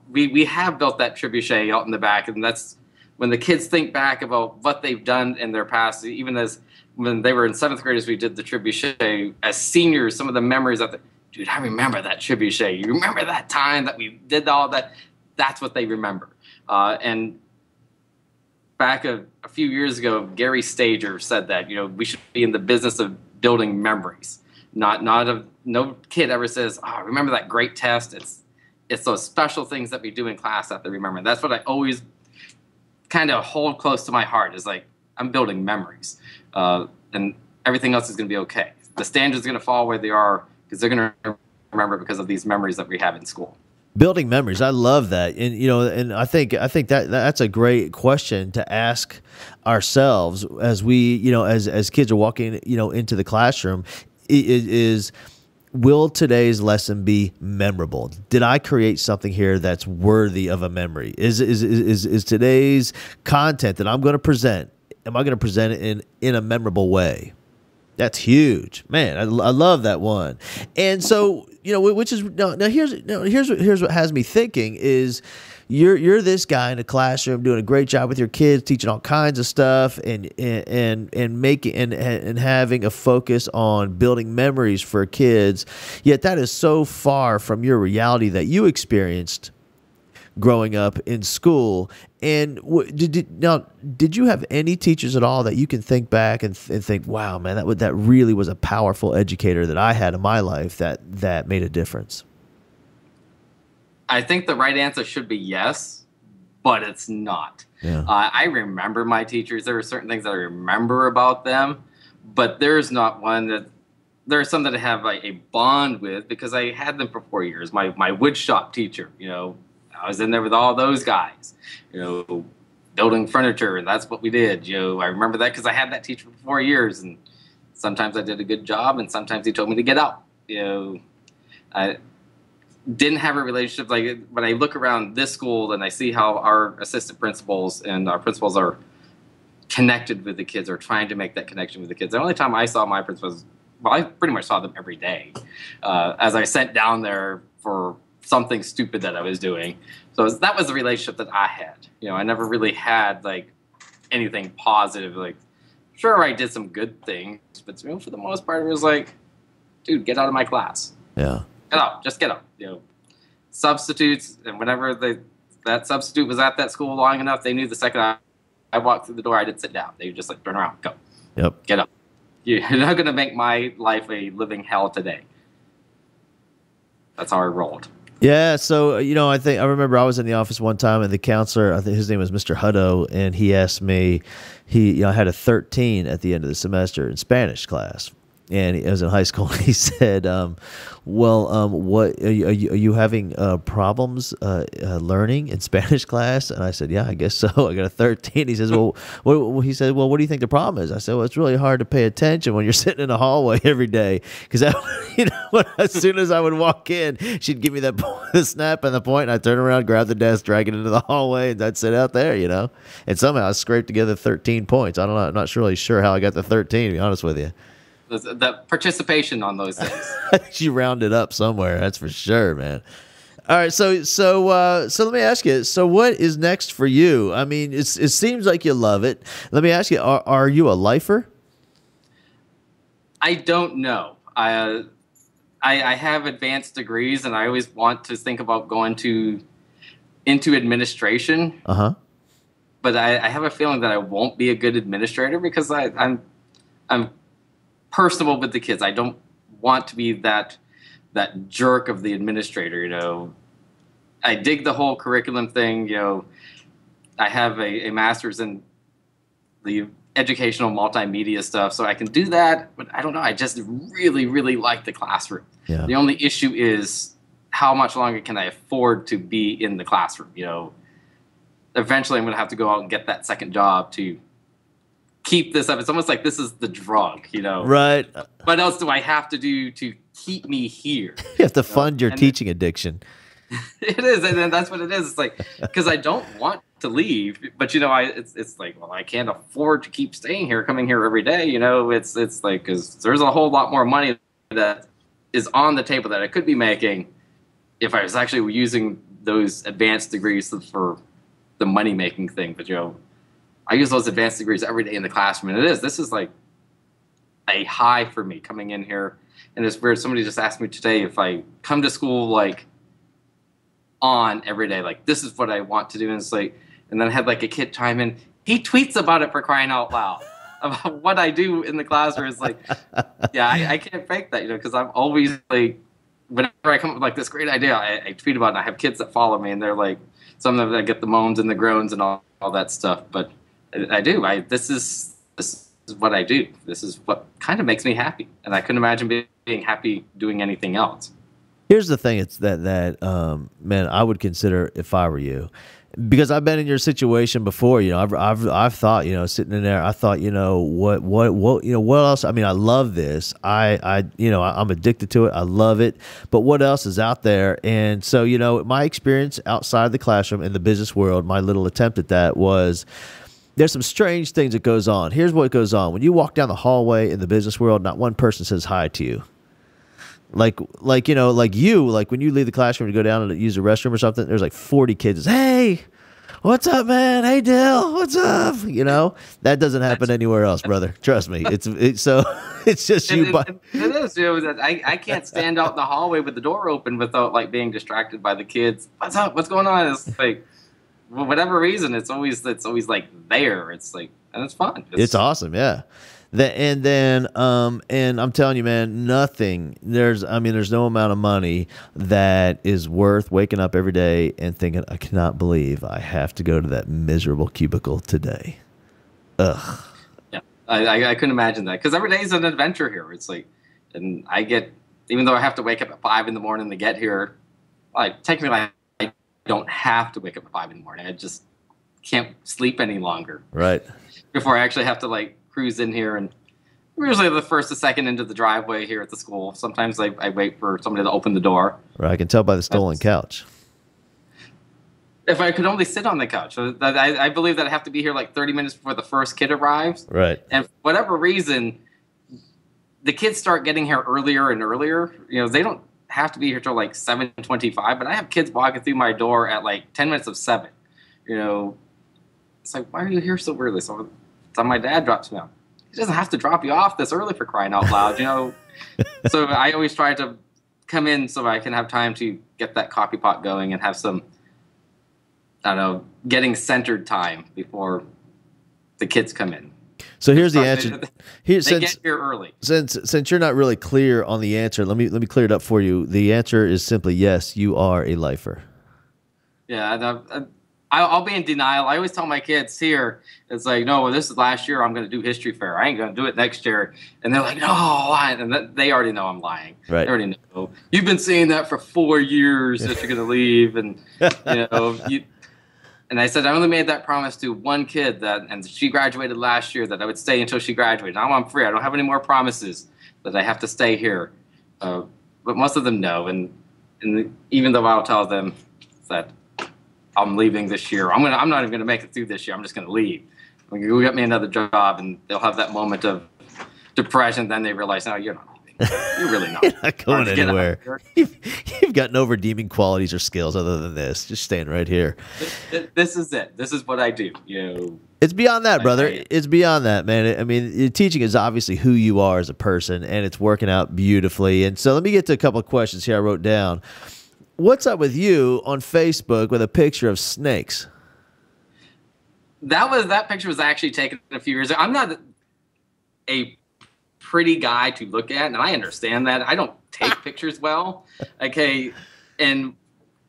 we have built that trebuchet out in the back, and that's when the kids think back about what they've done in their past, even as when they were in 7th grade, as we did the trebuchet, as seniors, some of the memories of dude, I remember that trebuchet. You remember that time that we did all that? That's what they remember. And back a few years ago, Gary Stager said that, we should be in the business of building memories. No kid ever says, "Oh, remember that great test." It's those special things that we do in class that they remember. And that's what I always kind of hold close to my heart, is like, I'm building memories. And everything else is going to be okay. The standards are going to fall where they are because they're going to remember because of these memories that we have in school. Building memories. I love that. And, and I think that's a great question to ask ourselves as we, as kids are walking, into the classroom is, will today's lesson be memorable? Did I create something here that's worthy of a memory? Is today's content that I'm going to present, am I going to present it in a memorable way? That's huge, man. I love that one. And so, which is now here's what has me thinking is you're this guy in a classroom doing a great job with your kids, teaching all kinds of stuff and making and having a focus on building memories for kids. Yet that is so far from your reality that you experienced growing up in school. And did you have any teachers at all that you can think back and think, wow, man, that really was a powerful educator that I had in my life that made a difference? I think the right answer should be yes, but it's not. Yeah. I remember my teachers. There are certain things that I remember about them, but there's not one that there are some that I have a bond with because I had them for 4 years. My wood shop teacher, I was in there with all those guys, building furniture, and that's what we did. I remember that because I had that teacher for 4 years, and sometimes I did a good job, and sometimes he told me to get out. I didn't have a relationship. Like when I look around this school and I see how our assistant principals and our principals are connected with the kids, or trying to make that connection with the kids. The only time I saw my principals, well, I pretty much saw them every day as I sat down there for something stupid that I was doing. So that was the relationship that I had. I never really had anything positive. Sure, I did some good things, but for the most part, it was like, dude, get out of my class. Yeah. Get out. Just get out. Substitutes, and whenever that substitute was at that school long enough, they knew the second I walked through the door, I didn't sit down. They would just turn around, go. Yep. Get up. You're not going to make my life a living hell today. That's how I rolled. Yeah, so I remember I was in the office one time, and the counselor, I think his name was Mr. Hutto, and he asked me, I had a 13 at the end of the semester in Spanish class, and I was in high school. And he said, what are you having problems learning in Spanish class? And I said, yeah, I guess so. I got a 13. He says, well, what do you think the problem is? I said, well, it's really hard to pay attention when you're sitting in a hallway every day, because as soon as I would walk in, she'd give me the snap and the point, and I'd turn around, grab the desk, drag it into the hallway, and I'd sit out there, and somehow I scraped together 13 points. I don't know. I'm not really sure how I got the 13, to be honest with you. The participation on those things. You rounded up somewhere, that's for sure, man. All right, so let me ask you. So, what is next for you? I mean, it seems like you love it. Let me ask you: Are you a lifer? I don't know. I have advanced degrees, and I always want to think about going into administration. But I have a feeling that I won't be a good administrator because I'm personable with the kids. I don't want to be that jerk of the administrator. I dig the whole curriculum thing. I have a master's in the educational multimedia stuff, so I can do that. But I don't know. I just really, really like the classroom. Yeah. The only issue is how much longer can I afford to be in the classroom? Eventually I'm going to have to go out and get that second job to keep this up. It's almost like this is the drug, Right. What else do I have to do to keep me here? You have to fund your teaching addiction. It is, and then that's what it is. It's like, because I don't want to leave, but it's like, well, I can't afford to keep staying here, coming here every day. It's like, because there's a whole lot more money that is on the table that I could be making if I was actually using those advanced degrees for the money making thing. But I use those advanced degrees every day in the classroom, and this is like a high for me coming in here. And it's weird. Somebody just asked me today if I come to school like on every day, like this is what I want to do. And it's like, and then I had like a kid chime in. He tweets about it, for crying out loud, about what I do in the classroom. It's like, yeah, I can't fake that, because I'm always like, whenever I come up with like this great idea, I tweet about it. And I have kids that follow me, and they're like, some of them I get the moans and the groans and all that stuff. But I do. This is what I do. This is what kind of makes me happy, and I couldn't imagine being happy doing anything else. Here's the thing: it's that man, I would consider if I were you, because I've been in your situation before. I've thought, sitting in there, I thought, what else? I mean, I love this. I'm addicted to it. I love it. But what else is out there? And so, my experience outside the classroom in the business world, my little attempt at that was, there's some strange things that goes on. Here's what goes on. When you walk down the hallway in the business world, not one person says hi to you. Like when you leave the classroom to go down and use the restroom or something, there's like 40 kids. Hey, what's up, man? Hey, Dill, what's up? That doesn't happen anywhere else, brother. Trust me. So it's just you. It is. I can't stand out in the hallway with the door open without like being distracted by the kids. What's up? What's going on? It's like, for whatever reason, it's always like there. It's like, and it's fun. It's awesome. Yeah. And I'm telling you, man, there's no amount of money that is worth waking up every day and thinking, I cannot believe I have to go to that miserable cubicle today. Ugh. Yeah. I couldn't imagine that, because every day is an adventure here. It's like, and even though I have to wake up at 5 a.m. to get here, technically I don't have to wake up at 5 a.m. I just can't sleep any longer. Right. Before I actually have to cruise in here, and we're usually the first or second into the driveway here at the school. Sometimes I wait for somebody to open the door. Right, I can tell by the stolen couch. If I could only sit on the couch. I believe that I have to be here like 30 minutes before the first kid arrives. Right. And for whatever reason, the kids start getting here earlier and earlier. They don't have to be here till like 7:25, but I have kids walking through my door at like 10 minutes of 7. It's like, why are you here so early? So my dad drops me off. He doesn't have to drop you off this early, for crying out loud, So I always try to come in so I can have time to get that coffee pot going and have some, I don't know, getting centered time before the kids come in. So here's the answer. They get here early. Since you're not really clear on the answer, let me clear it up for you. The answer is simply yes. You are a lifer. Yeah, I'll be in denial. I always tell my kids here, it's like, no, well, this is last year. I'm going to do history fair. I ain't going to do it next year. And they're like, no, and they already know I'm lying. Right. They already know. You've been saying that for 4 years that you're going to leave, and And I said I only made that promise to one kid and she graduated last year, that I would stay until she graduated. Now I'm free. I don't have any more promises that I have to stay here. But most of them know, and even though I'll tell them that I'm leaving this year, I'm not even gonna make it through this year. I'm just gonna leave. We got me another job, and they'll have that moment of depression. Then they realize, no, you're not leaving. You're really not. You're not going anywhere. You've got no redeeming qualities or skills other than this. Just staying right here. This is it. This is what I do. It's beyond that, brother. It's beyond that, man. I mean, teaching is obviously who you are as a person, and it's working out beautifully. And so let me get to a couple of questions here I wrote down. What's up with you on Facebook with a picture of snakes? That picture was actually taken a few years ago. I'm not a pretty guy to look at, and I understand that. I don't take pictures well. Okay, and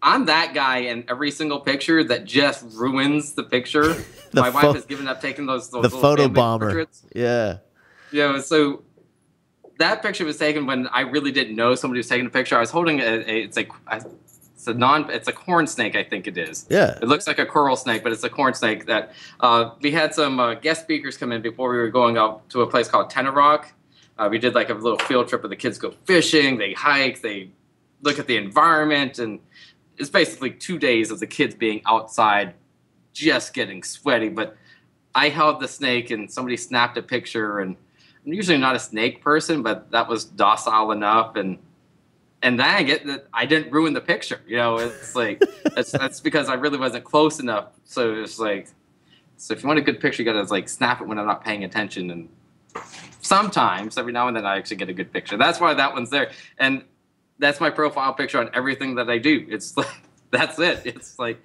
I'm that guy in every single picture that just ruins the picture. My wife has given up taking those the photo bomber. Portraits. Yeah. So that picture was taken when I really didn't know somebody was taking a picture. I was holding it's a corn snake, I think it is. Yeah. It looks like a coral snake, but it's a corn snake that we had some guest speakers come in before we were going out to a place called Tenor Rock. We did like a little field trip where the kids go fishing, they hike, they look at the environment, and it's basically 2 days of the kids being outside just getting sweaty. But I held the snake and somebody snapped a picture, and I'm usually not a snake person, but that was docile enough, and then I get that I didn't ruin the picture. It's like that's because I really wasn't close enough. So it's like So if you want a good picture, you got to like snap it when I'm not paying attention. And sometimes, every now and then, I actually get a good picture. That's why that one's there. And that's my profile picture on everything that I do. It's like, that's it. It's like,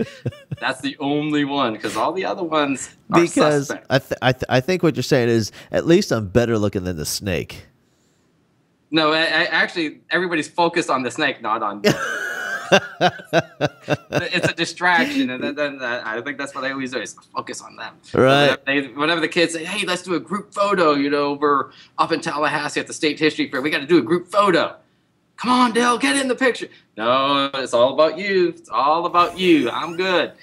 that's the only one, because all the other ones are Because suspect. I think what you're saying is, at least I'm better looking than the snake. No, I actually, everybody's focused on the snake, not on you. It's a distraction, and then I think that's what I always do, is focus on them. Right. Whenever the kids say, hey, let's do a group photo, we're up in Tallahassee at the State History Fair, we got to do a group photo. Come on, Dill, get in the picture. No, it's all about you. It's all about you. I'm good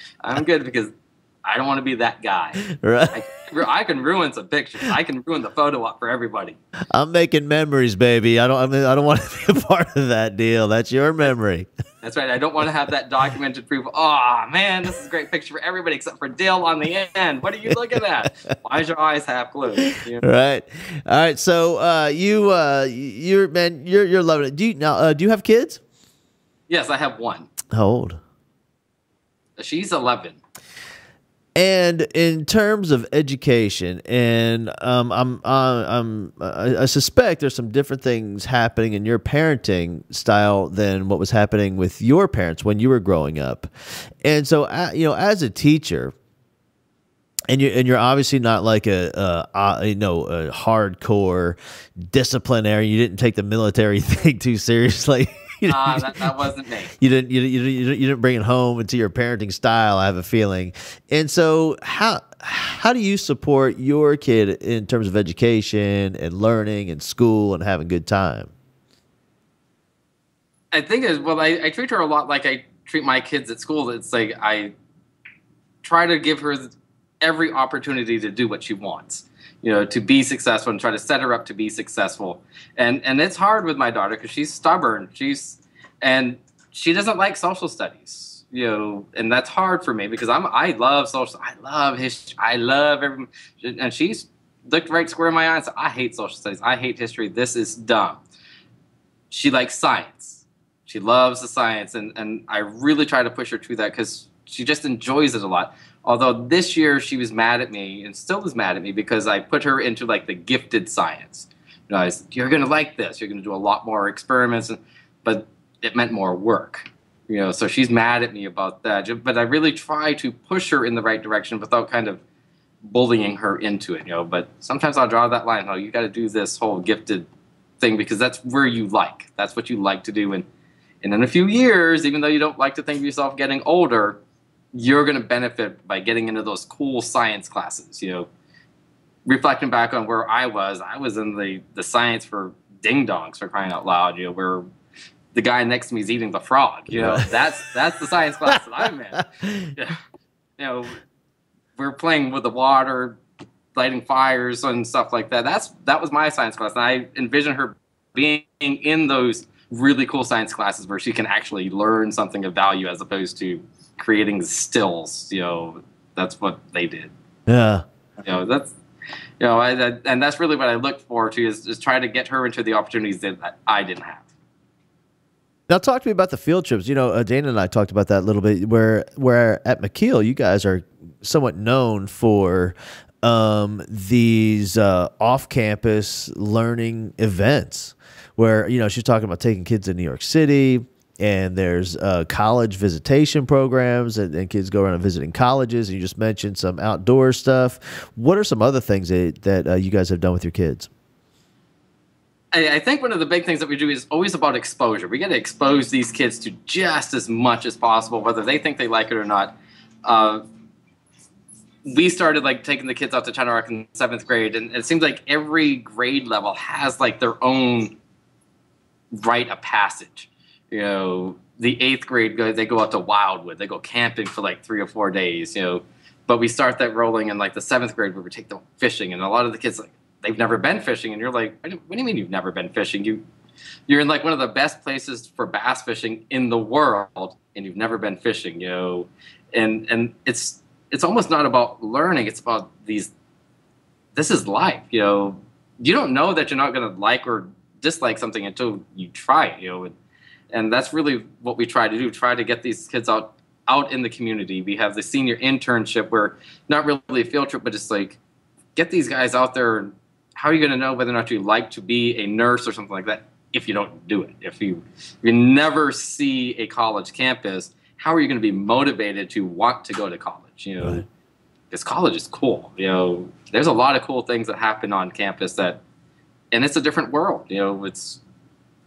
because I don't want to be that guy. Right. I can ruin some pictures. I can ruin the photo op for everybody. I'm making memories, baby. I don't want to be a part of that deal. That's your memory. That's right. I don't want to have that documented proof. Oh, man, this is a great picture for everybody except for Dill on the end. What are you looking at? Why is your eyes half closed? Right. All right. So you're loving it. Do you have kids? Yes, I have one. How old? She's 11. And in terms of education, and I suspect there's some different things happening in your parenting style than what was happening with your parents when you were growing up. And so, as a teacher, and you're obviously not like a hardcore disciplinary. You didn't take the military thing too seriously. That wasn't me. You didn't bring it home into your parenting style, I have a feeling. And so how do you support your kid in terms of education and learning and school and having a good time? I think I treat her a lot like I treat my kids at school. It's like I try to give her every opportunity to do what she wants. To be successful, and try to set her up to be successful. And it's hard with my daughter because she's stubborn. And she doesn't like social studies, and that's hard for me because I love social, I love history, I love everything. And she's looked right square in my eyes and said, I hate social studies, I hate history, this is dumb. She likes science. She loves the science, and I really try to push her to that because she just enjoys it a lot. Although this year she was mad at me and still is mad at me because I put her into like the gifted science. I said, you're going to like this. You're going to do a lot more experiments, but it meant more work. So she's mad at me about that. But I really try to push her in the right direction without kind of bullying her into it. But sometimes I'll draw that line. You got to do this whole gifted thing because that's where you like. That's what you like to do. And in a few years, even though you don't like to think of yourself getting older, you're going to benefit by getting into those cool science classes. Reflecting back on where I was in the science for ding-dongs, for crying out loud, where the guy next to me is eating the frog. That's the science class that I'm in. We're playing with the water, lighting fires and stuff like that. That was my science class. And I envision her being in those really cool science classes where she can actually learn something of value as opposed to creating stills. That's what they did. Yeah. That's and that's really what I look forward to is try to get her into the opportunities that I didn't have. Now, talk to me about the field trips. Dana and I talked about that a little bit. Where at McKeel, you guys are somewhat known for these off-campus learning events. Where she's talking about taking kids to New York City. And there's college visitation programs, and kids go around and visiting colleges. And you just mentioned some outdoor stuff. What are some other things that you guys have done with your kids? I think one of the big things that we do is always about exposure. We got to expose these kids to just as much as possible, whether they think they like it or not. We started taking the kids out to China Rock in 7th grade, and it seems like every grade level has their own rite of passage. The 8th grade, they go out to Wildwood. They go camping for 3 or 4 days, But we start that rolling in the 7th grade where we take them fishing. And a lot of the kids, they've never been fishing. And you're like, what do you mean you've never been fishing? You're in one of the best places for bass fishing in the world, and you've never been fishing, And it's almost not about learning. It's about this is life, You don't know that you're not going to like or dislike something until you try it, And that's really what we try to do, try to get these kids out out in the community. We have the senior internship where not really a field trip, but just like get these guys out there. How are you going to know whether or not you like to be a nurse or something like that if you don't do it? If you never see a college campus, how are you going to be motivated to want to go to college? You know, Right. because college is cool. You know, there's a lot of cool things that happen on campus and it's a different world. You know, it's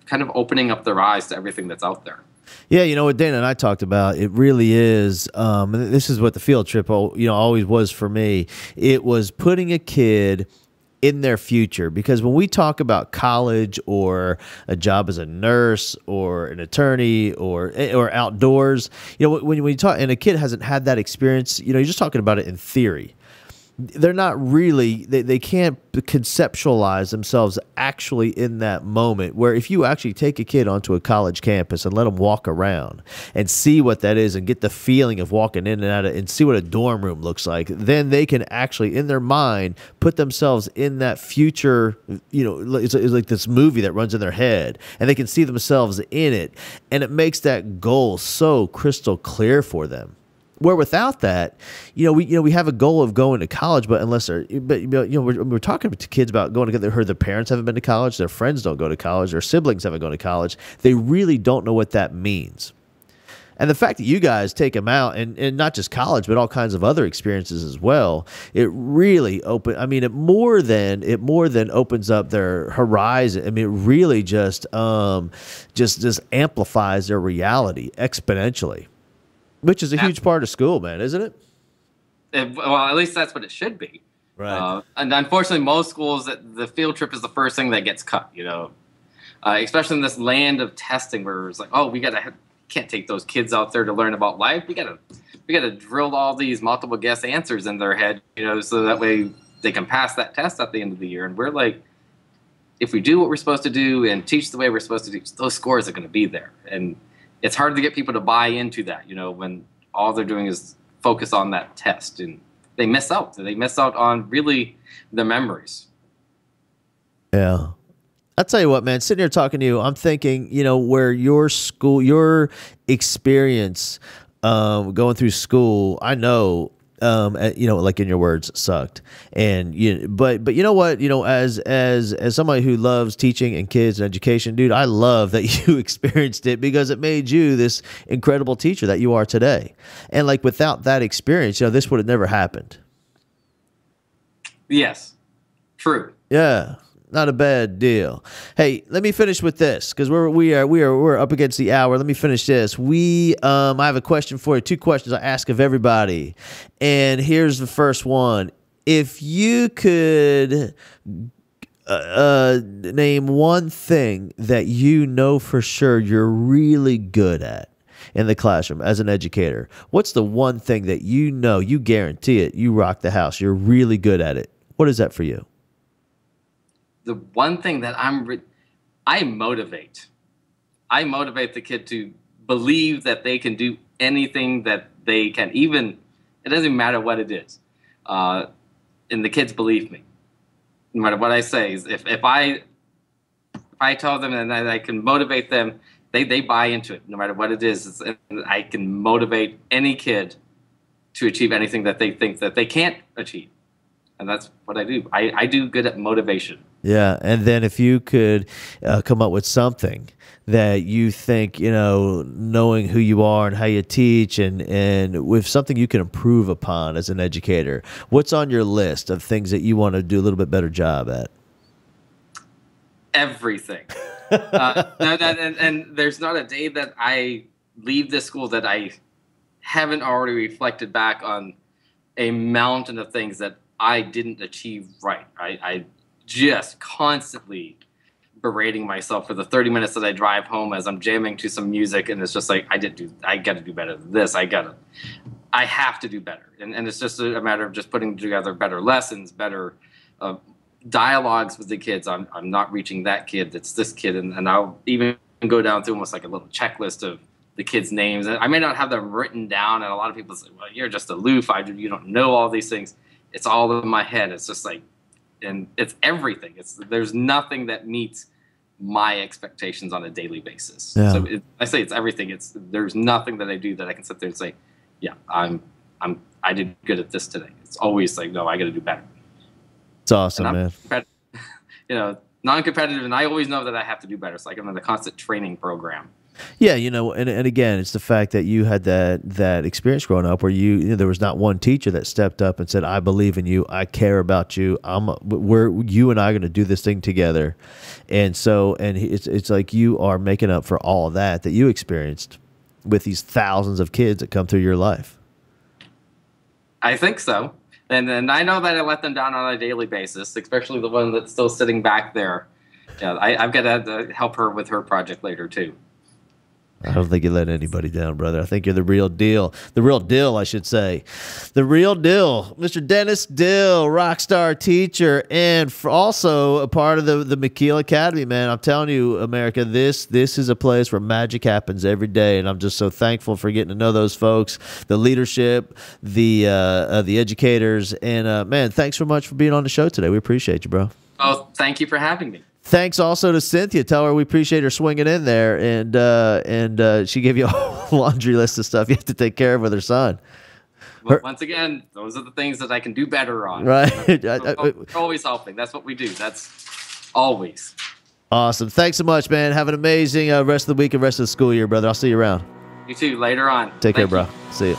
kind of opening up their eyes to everything that's out there. Yeah, you know what Dana and I talked about, it really is, and this is what the field trip, always was for me. It was putting a kid in their future, because when we talk about college or a job as a nurse or an attorney or outdoors, when you talk and a kid hasn't had that experience, you're just talking about it in theory. They're not really, they can't conceptualize themselves actually in that moment, where if you actually take a kid onto a college campus and let them walk around and see what that is and get the feeling of walking in and out of and see what a dorm room looks like, then they can actually in their mind put themselves in that future. It's like this movie that runs in their head, and they can see themselves in it, and it makes that goal so crystal clear for them. Where without that, we have a goal of going to college, but we're talking to kids about going to. They heard their parents haven't been to college, their friends don't go to college, their siblings haven't gone to college. They really don't know what that means. And the fact that you guys take them out, and not just college, but all kinds of other experiences as well, it really it more than opens up their horizon. I mean, it really just amplifies their reality exponentially. Which is a huge part of school, man, isn't it? Well, at least that's what it should be. Right. And unfortunately, most schools, the field trip is the first thing that gets cut, especially in this land of testing where it's like, oh, can't take those kids out there to learn about life. We gotta drill all these multiple guess answers in their head, so that way they can pass that test at the end of the year. And we're like, if we do what we're supposed to do and teach the way we're supposed to do, those scores are going to be there. And it's hard to get people to buy into that, when all they're doing is focus on that test, and they miss out. They miss out on really the memories. Yeah. I'll tell you what, man, sitting here talking to you, I'm thinking, where your experience going through school, I know, like in your words, sucked. And but you know what, as somebody who loves teaching and kids and education, dude, I love that you experienced it, because it made you this incredible teacher that you are today. And like without that experience, this would have never happened. Yes, true. Yeah. Not a bad deal. Hey, let me finish with this, because we're up against the hour. Let me finish this. I have a question for you. 2 questions I ask of everybody, and here's the first one. If you could name one thing that for sure you're really good at in the classroom as an educator, what's the one thing that you guarantee it, you rock the house, you're really good at it? What is that for you? The one thing that I motivate the kid to believe that they can do anything that they can, even, it doesn't matter what it is. And the kids believe me, no matter what I say. If I tell them and I can motivate them, they buy into it, no matter what it is. I can motivate any kid to achieve anything that they think that they can't achieve. And that's what I do. I do good at motivation. Yeah, and then if you could come up with something that you think, knowing who you are and how you teach, and with something you can improve upon as an educator, what's on your list of things that you want to do a little bit better job at? Everything. And there's not a day that I leave this school that I haven't already reflected back on a mountain of things that I didn't achieve right. I just constantly berating myself for the 30 minutes that I drive home as I'm jamming to some music, and it's just like, I got to do better than this. I have to do better. And it's just a matter of just putting together better lessons, better dialogues with the kids. I'm not reaching that kid, that's this kid. And I'll even go down through almost like a little checklist of the kids' names. And I may not have them written down, and a lot of people say, well, you're just aloof. You don't know all these things. It's all in my head. It's just like, and it's everything. There's nothing that meets my expectations on a daily basis. Yeah. So I say it's everything. There's nothing that I do that I can sit there and say, yeah, I did good at this today. It's always like, no, I got to do better. It's awesome, man. You know, non-competitive, and I always know that I have to do better. It's like I'm in a constant training program. Yeah, you know, and again, it's the fact that you had that experience growing up where there was not one teacher that stepped up and said, "I believe in you. I care about you. You and I are going to do this thing together." And so, and it's like you are making up for all of that you experienced with these thousands of kids that come through your life. I think so. And I know that I let them down on a daily basis, especially the one that's still sitting back there. Yeah, I've got to help her with her project later, too. I don't think you let anybody down, brother. I think you're the real deal. The real Dill, I should say. The real Dill. Mr. Dennis Dill, rock star teacher, and also a part of the McKeel Academy, man. I'm telling you, America, this is a place where magic happens every day, and I'm just so thankful for getting to know those folks, the leadership, the educators, and, man, thanks so much for being on the show today. We appreciate you, bro. Oh, thank you for having me. Thanks also to Cynthia. Tell her we appreciate her swinging in there, and she gave you a laundry list of stuff you have to take care of with her son. Well, once again, those are the things that I can do better on. Right. We're always helping. That's what we do. That's always. Awesome. Thanks so much, man. Have an amazing rest of the week and rest of the school year, brother. I'll see you around. You too. Later on. Take care, bro. See you.